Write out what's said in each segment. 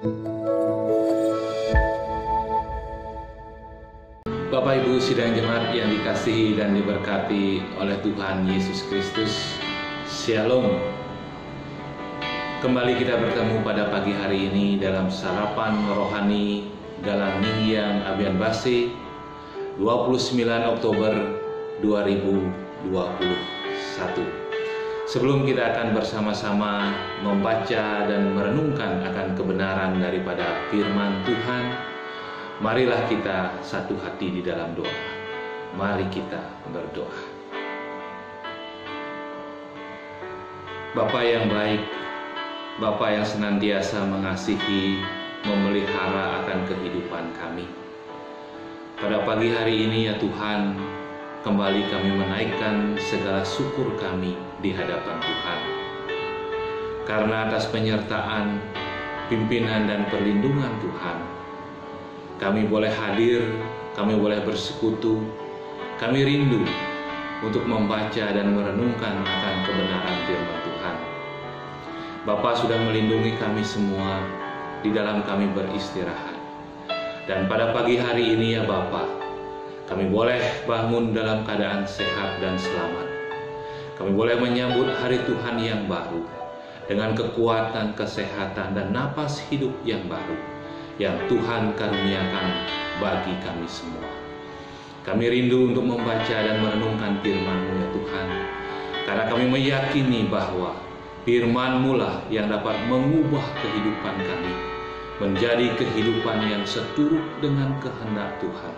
Bapak Ibu sidang jemaat yang dikasihi dan diberkati oleh Tuhan Yesus Kristus, Shalom. Kembali kita bertemu pada pagi hari ini dalam sarapan rohani Galang Ningyang Abian Base 29 Oktober 2021. Sebelum kita akan bersama-sama membaca dan merenungkan akan kebenaran daripada firman Tuhan, marilah kita satu hati di dalam doa. Mari kita berdoa. Bapa yang baik, Bapa yang senantiasa mengasihi, memelihara akan kehidupan kami. Pada pagi hari ini ya Tuhan, kembali kami menaikkan segala syukur kami di hadapan Tuhan. Karena atas penyertaan, pimpinan dan perlindungan Tuhan, kami boleh hadir, kami boleh bersekutu, kami rindu untuk membaca dan merenungkan akan kebenaran firman Tuhan. Bapa sudah melindungi kami semua di dalam kami beristirahat. Dan pada pagi hari ini ya Bapa, kami boleh bangun dalam keadaan sehat dan selamat. Kami boleh menyambut hari Tuhan yang baru dengan kekuatan, kesehatan, dan napas hidup yang baru yang Tuhan karuniakan bagi kami semua. Kami rindu untuk membaca dan merenungkan firman-Mu ya Tuhan, karena kami meyakini bahwa firman-Mu lah yang dapat mengubah kehidupan kami menjadi kehidupan yang seturut dengan kehendak Tuhan.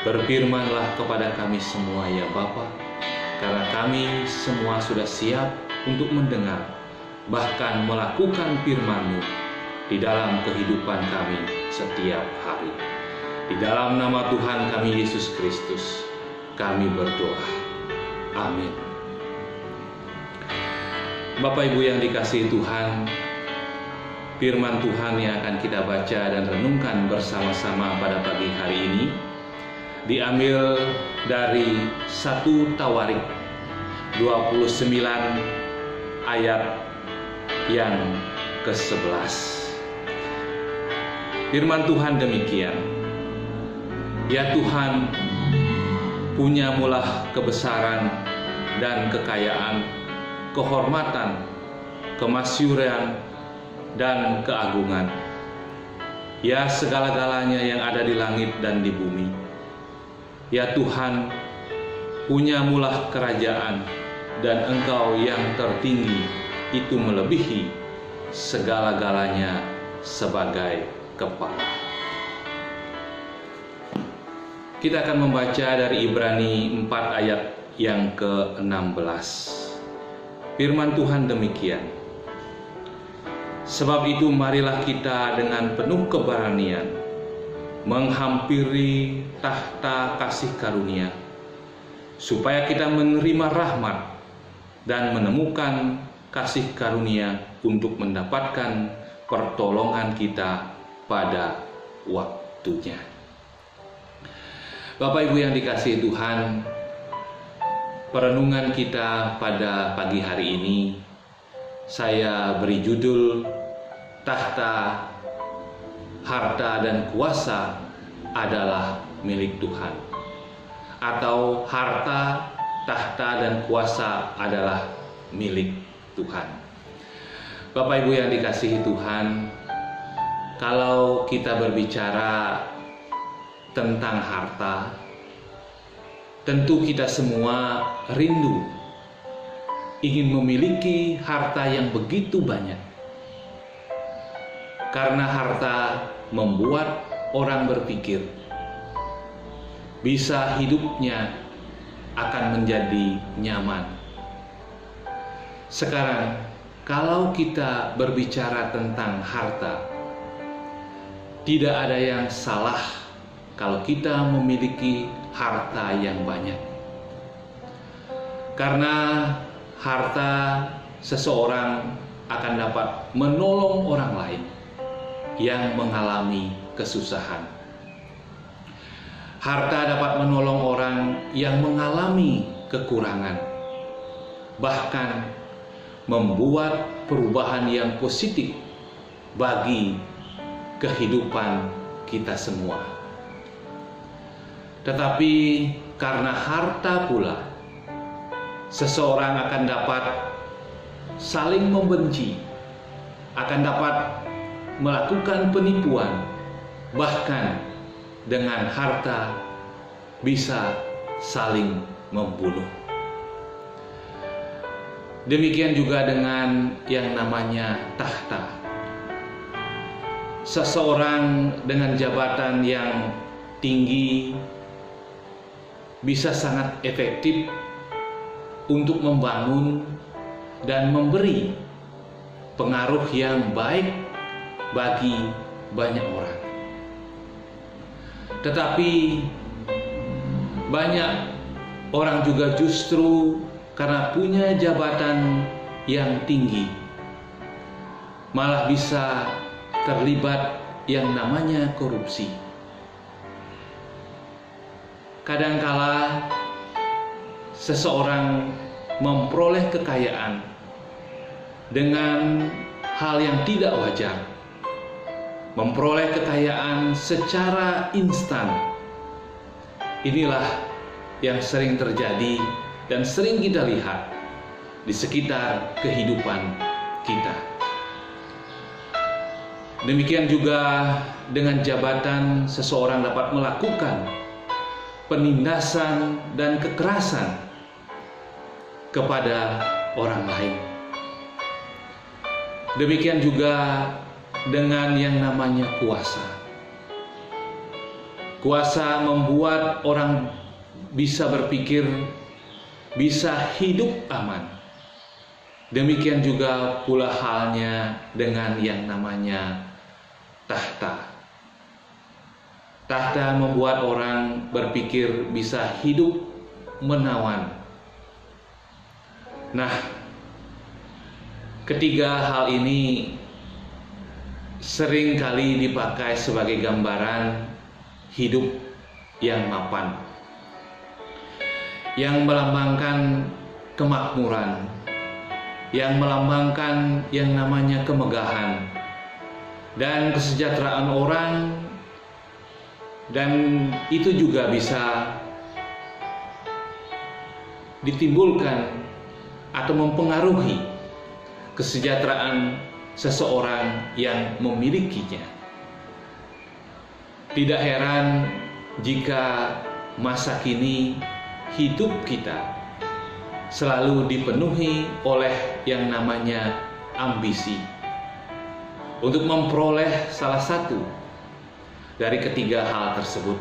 Berfirmanlah kepada kami semua ya Bapa, karena kami semua sudah siap untuk mendengar, bahkan melakukan firman-Mu di dalam kehidupan kami setiap hari. Di dalam nama Tuhan kami Yesus Kristus, kami berdoa. Amin. Bapak Ibu yang dikasihi Tuhan, firman Tuhan yang akan kita baca dan renungkan bersama-sama pada pagi hari ini diambil dari 1 Tawarik 29 ayat yang ke-11. Firman Tuhan demikian, ya Tuhan, punyamulah kebesaran dan kekayaan, kehormatan, kemasyuran, dan keagungan. Ya segala-galanya yang ada di langit dan di bumi. Ya Tuhan, punyamulah kerajaan, dan Engkau yang tertinggi itu melebihi segala-galanya sebagai kepala. Kita akan membaca dari Ibrani 4 ayat yang ke-16. Firman Tuhan demikian, sebab itu marilah kita dengan penuh keberanian menghampiri tahta kasih karunia, supaya kita menerima rahmat dan menemukan kasih karunia untuk mendapatkan pertolongan kita pada waktunya. Bapak Ibu yang dikasihi Tuhan, perenungan kita pada pagi hari ini saya beri judul tahta, harta dan kuasa adalah milik Tuhan, atau harta, tahta dan kuasa adalah milik Tuhan. Bapak Ibu yang dikasihi Tuhan, kalau kita berbicara tentang harta, tentu kita semua rindu ingin memiliki harta yang begitu banyak. Karena harta membuat orang berpikir bisa hidupnya akan menjadi nyaman. Sekarang, kalau kita berbicara tentang harta, tidak ada yang salah kalau kita memiliki harta yang banyak. Karena harta seseorang akan dapat menolong orang lain yang mengalami kesusahan. Harta dapat menolong orang yang mengalami kekurangan, bahkan membuat perubahan yang positif bagi kehidupan kita semua. Tetapi karena harta pula, seseorang akan dapat saling membenci, akan dapat melakukan penipuan, bahkan dengan harta bisa saling membunuh. Demikian juga dengan yang namanya tahta. Seseorang dengan jabatan yang tinggi bisa sangat efektif untuk membangun dan memberi pengaruh yang baik bagi banyak orang. Tetapi banyak orang juga justru karena punya jabatan yang tinggi malah bisa terlibat yang namanya korupsi. Kadangkala seseorang memperoleh kekayaan dengan hal yang tidak wajar, memperoleh kekayaan secara instan. Inilah yang sering terjadi dan sering kita lihat di sekitar kehidupan kita. Demikian juga dengan jabatan, seseorang dapat melakukan penindasan dan kekerasan kepada orang lain. Demikian juga dengan yang namanya kuasa. Kuasa membuat orang bisa berpikir, bisa hidup aman. Demikian juga pula halnya dengan yang namanya tahta. Tahta membuat orang berpikir bisa hidup menawan. Nah, ketiga hal ini sering kali dipakai sebagai gambaran hidup yang mapan, yang melambangkan kemakmuran, yang melambangkan yang namanya kemegahan dan kesejahteraan orang. Dan itu juga bisa ditimbulkan atau mempengaruhi kesejahteraan seseorang yang memilikinya. Tidak heran jika masa kini hidup kita selalu dipenuhi oleh yang namanya ambisi untuk memperoleh salah satu dari ketiga hal tersebut,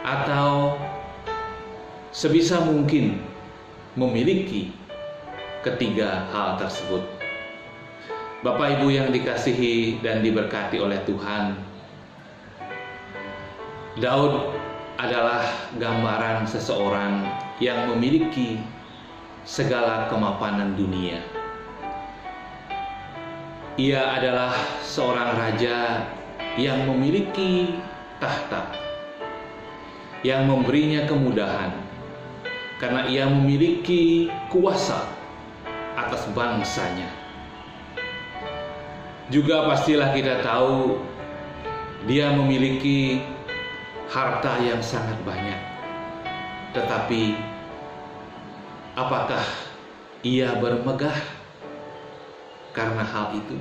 atau sebisa mungkin memiliki ketiga hal tersebut. Bapak Ibu yang dikasihi dan diberkati oleh Tuhan, Daud adalah gambaran seseorang yang memiliki segala kemapanan dunia. Ia adalah seorang raja yang memiliki tahta, yang memberinya kemudahan, karena ia memiliki kuasa atas bangsanya. Juga pastilah kita tahu dia memiliki harta yang sangat banyak. Tetapi apakah ia bermegah karena hal itu?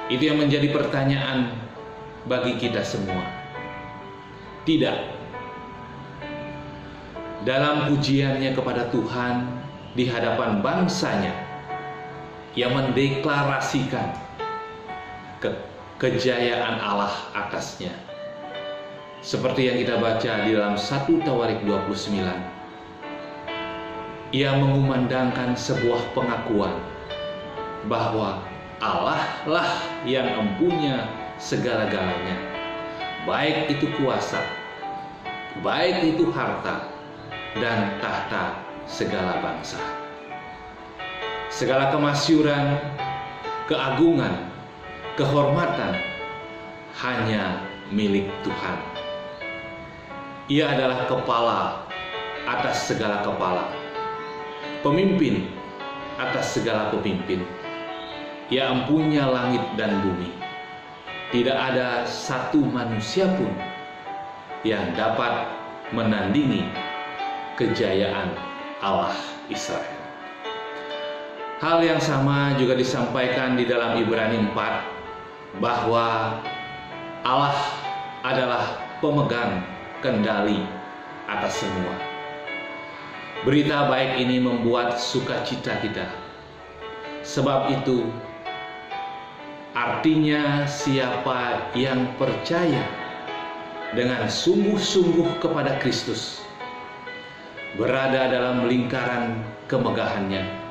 Itu yang menjadi pertanyaan bagi kita semua. Tidak. Dalam pujiannya kepada Tuhan di hadapan bangsanya, ia mendeklarasikan kejayaan Allah atasnya. Seperti yang kita baca di dalam 1 Tawarik 29. Ia mengumandangkan sebuah pengakuan bahwa Allah lah yang empunya segala-galanya, baik itu kuasa, baik itu harta, dan tahta segala bangsa. Segala kemasyuran, keagungan, kehormatan hanya milik Tuhan. Ia adalah kepala atas segala kepala, pemimpin atas segala pemimpin. Ia empunya langit dan bumi. tidak ada satu manusia pun yang dapat menandingi kejayaan Allah Israel. Hal yang sama juga disampaikan di dalam Ibrani 4, bahwa Allah adalah pemegang kendali atas semua. Berita baik ini membuat sukacita kita. Sebab itu, artinya siapa yang percaya dengan sungguh-sungguh kepada Kristus, berada dalam lingkaran kemegahannya.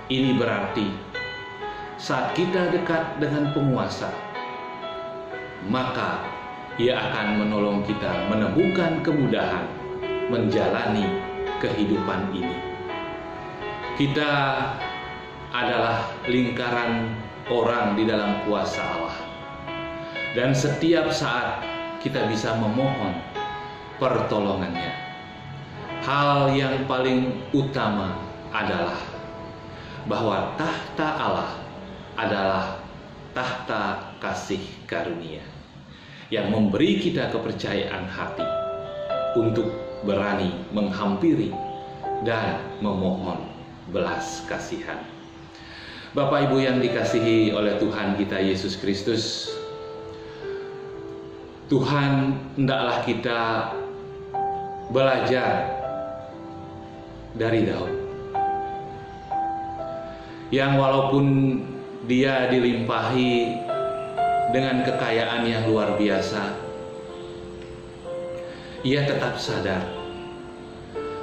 Ini berarti saat kita dekat dengan penguasa, maka Ia akan menolong kita menemukan kemudahan menjalani kehidupan ini. Kita adalah lingkaran orang di dalam kuasa Allah, dan setiap saat kita bisa memohon pertolongannya. Hal yang paling utama adalah bahwa tahta Allah adalah tahta kasih karunia yang memberi kita kepercayaan hati untuk berani menghampiri dan memohon belas kasihan. Bapak Ibu yang dikasihi oleh Tuhan kita Yesus Kristus, Tuhan hendaklah kita belajar dari Daud, yang walaupun dia dilimpahi dengan kekayaan yang luar biasa, ia tetap sadar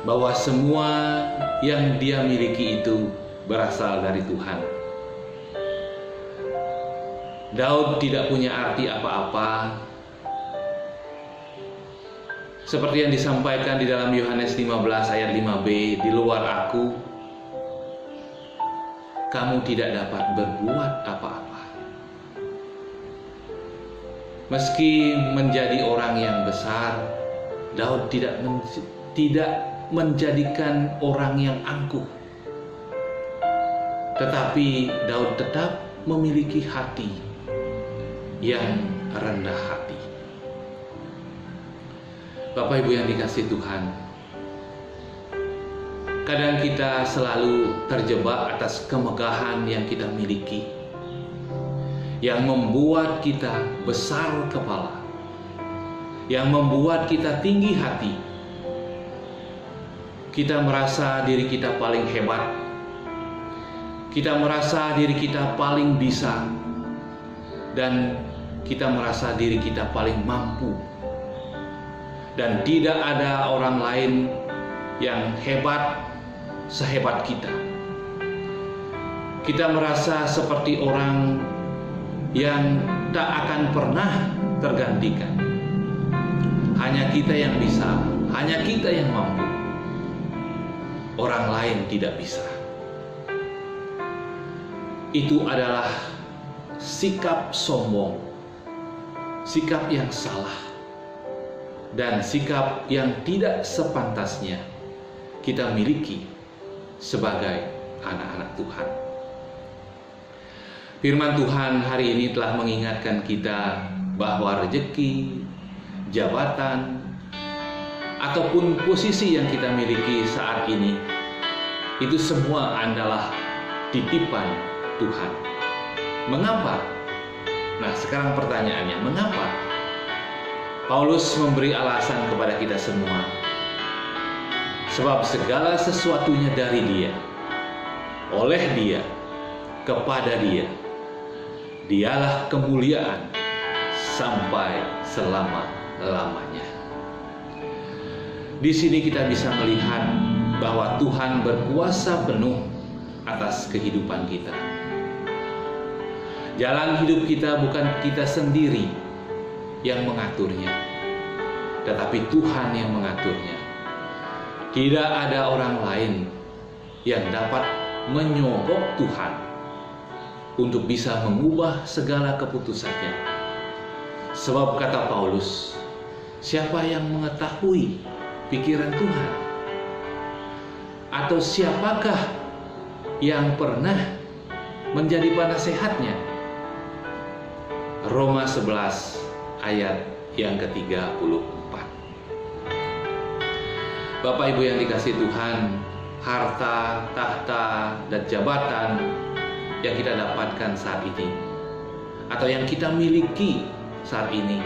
bahwa semua yang dia miliki itu berasal dari Tuhan. Daud tidak punya arti apa-apa, seperti yang disampaikan di dalam Yohanes 15 ayat 5b, di luar aku kamu tidak dapat berbuat apa-apa. Meski menjadi orang yang besar, Daud tidak menjadikan orang yang angkuh, tetapi Daud tetap memiliki hati yang rendah hati. Bapak Ibu yang dikasihi Tuhan, kadang kita selalu terjebak atas kemegahan yang kita miliki, yang membuat kita besar kepala, yang membuat kita tinggi hati. Kita merasa diri kita paling hebat, kita merasa diri kita paling bisa, dan kita merasa diri kita paling mampu, dan tidak ada orang lain yang hebat sehebat kita. Kita merasa seperti orang yang tak akan pernah tergantikan. Hanya kita yang bisa, hanya kita yang mampu. Orang lain tidak bisa. Itu adalah sikap sombong, sikap yang salah, dan sikap yang tidak sepantasnya kita miliki sebagai anak-anak Tuhan. Firman Tuhan hari ini telah mengingatkan kita bahwa rezeki, jabatan, ataupun posisi yang kita miliki saat ini, itu semua adalah titipan Tuhan. Mengapa? Nah, sekarang pertanyaannya, mengapa? Paulus memberi alasan kepada kita semua. Sebab segala sesuatunya dari Dia, oleh Dia, kepada Dia. Dialah kemuliaan sampai selama-lamanya. Di sini kita bisa melihat bahwa Tuhan berkuasa penuh atas kehidupan kita. Jalan hidup kita bukan kita sendiri yang mengaturnya, tetapi Tuhan yang mengaturnya. Tidak ada orang lain yang dapat menyogok Tuhan untuk bisa mengubah segala keputusannya. Sebab kata Paulus, siapa yang mengetahui pikiran Tuhan? Atau siapakah yang pernah menjadi penasehatnya? Roma 11 ayat yang ke-34. Bapak Ibu yang dikasihi Tuhan, harta, tahta, dan jabatan yang kita dapatkan saat ini, atau yang kita miliki saat ini,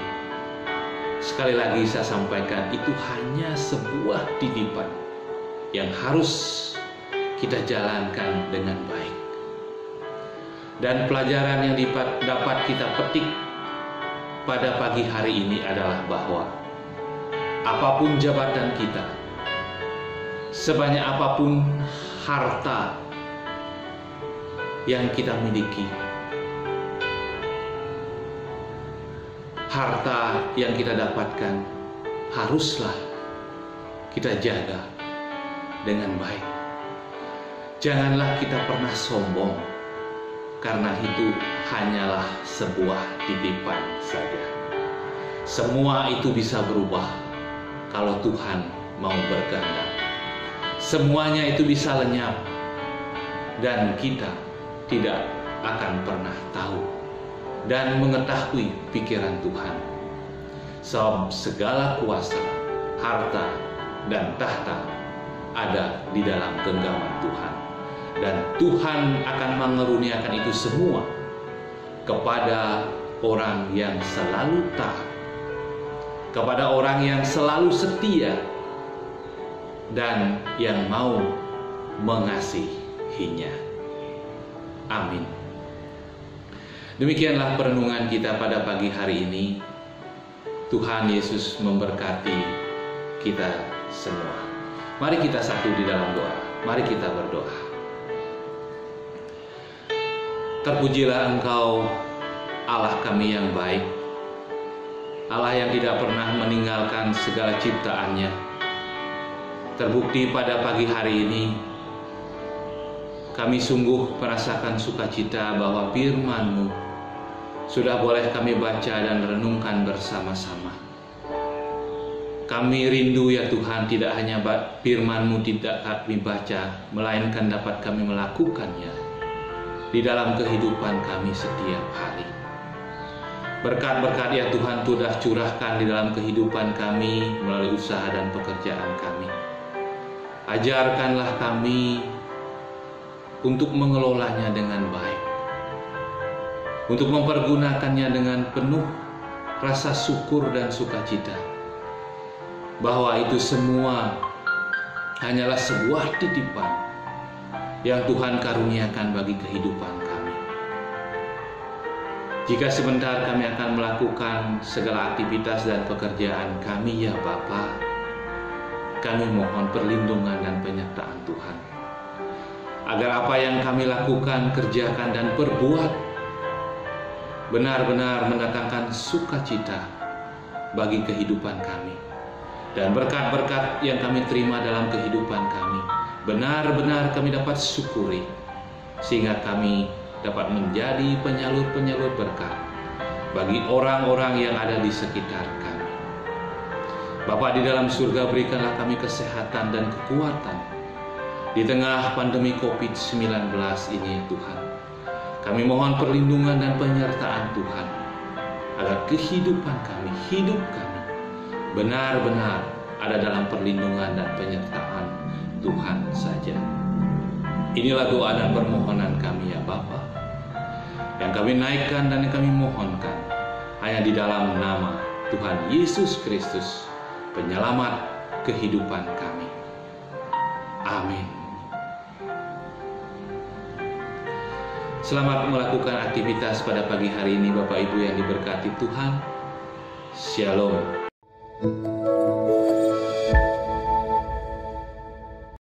sekali lagi saya sampaikan, itu hanya sebuah titipan yang harus kita jalankan dengan baik. Dan pelajaran yang dapat kita petik pada pagi hari ini adalah bahwa apapun jabatan kita, sebanyak apapun harta yang kita miliki, harta yang kita dapatkan haruslah kita jaga dengan baik. Janganlah kita pernah sombong, karena itu hanyalah sebuah titipan saja. Semua itu bisa berubah kalau Tuhan mau berkehendak. Semuanya itu bisa lenyap dan kita tidak akan pernah tahu dan mengetahui pikiran Tuhan. Sebab segala kuasa, harta, dan tahta ada di dalam genggaman Tuhan. Dan Tuhan akan mengaruniakan itu semua kepada orang yang selalu taat, kepada orang yang selalu setia, dan yang mau mengasihinya. Amin. Demikianlah perenungan kita pada pagi hari ini. Tuhan Yesus memberkati kita semua. Mari kita satu di dalam doa. Mari kita berdoa. Terpujilah Engkau, Allah kami yang baik, Allah yang tidak pernah meninggalkan segala ciptaannya. Terbukti pada pagi hari ini, kami sungguh merasakan sukacita bahwa firman-Mu sudah boleh kami baca dan renungkan bersama-sama. Kami rindu ya Tuhan, tidak hanya firman-Mu tidak kami baca, melainkan dapat kami melakukannya di dalam kehidupan kami setiap hari. Berkat-berkat ya Tuhan sudah curahkan di dalam kehidupan kami melalui usaha dan pekerjaan kami. Ajarkanlah kami untuk mengelolanya dengan baik, untuk mempergunakannya dengan penuh rasa syukur dan sukacita, bahwa itu semua hanyalah sebuah titipan yang Tuhan karuniakan bagi kehidupan kami. Jika sebentar kami akan melakukan segala aktivitas dan pekerjaan kami ya Bapa, kami mohon perlindungan dan penyertaan Tuhan, agar apa yang kami lakukan, kerjakan, dan perbuat benar-benar mendatangkan sukacita bagi kehidupan kami. Dan berkat-berkat yang kami terima dalam kehidupan kami benar-benar kami dapat syukuri, sehingga kami dapat menjadi penyalur-penyalur berkat bagi orang-orang yang ada di sekitar kami. Bapa di dalam surga, berikanlah kami kesehatan dan kekuatan di tengah pandemi COVID-19 ini ya Tuhan. Kami mohon perlindungan dan penyertaan Tuhan, agar kehidupan kami, hidup kami benar-benar ada dalam perlindungan dan penyertaan Tuhan saja. Inilah doa dan permohonan kami ya Bapa, yang kami naikkan dan yang kami mohonkan hanya di dalam nama Tuhan Yesus Kristus, penyelamat kehidupan kami. Amin. Selamat melakukan aktivitas pada pagi hari ini Bapak Ibu yang diberkati Tuhan. Shalom.